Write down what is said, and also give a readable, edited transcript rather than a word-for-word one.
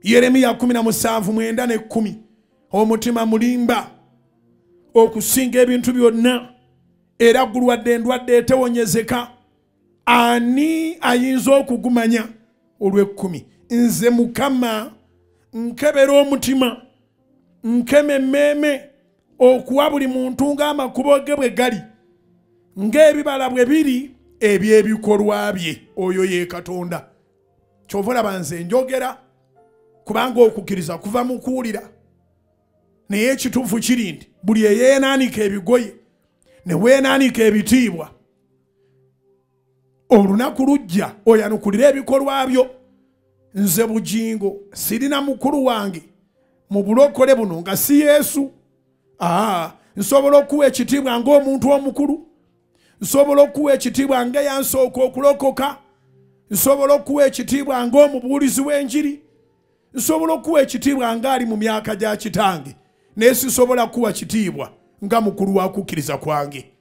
Yeremiya 17:9 omutima mulimba okusinga ebintu byonna era gulwadde endwadde etewonyezeka ani ayinza okugumanya olw'ekkumi nze Mukama nkebera omutima nkeme emmeeme okuwa buli muntu ng'amakubo ge bwe gali ng'ebibala bwe biri eby'ebikolwa bye oyo ye Katonda kyova olaba nze njogera kubanga okukkiriza kuva mu kuwulira naye ekituufu kiri nti buli eyeenaanika ebigoye ne weenaanika ebitiibwa olunaku lujja oyanukulira ebikolwa byo nze bugingo sirina mukulu wange mu bulokole buno nga si Yesu nsobola okuwa ekitiibwa ng'omuntu omukulu nsobola okuwa ekitiibwa nga yansooka okulokoka nsobola okuwa ekitiibwa ng'omubuulizi w'enjiri nsobola okuwa ekitiibwa ng'ali mu myaka gya kitange naye sisobola kuwa kitiibwa nga mukulu wa kukkiriza kwange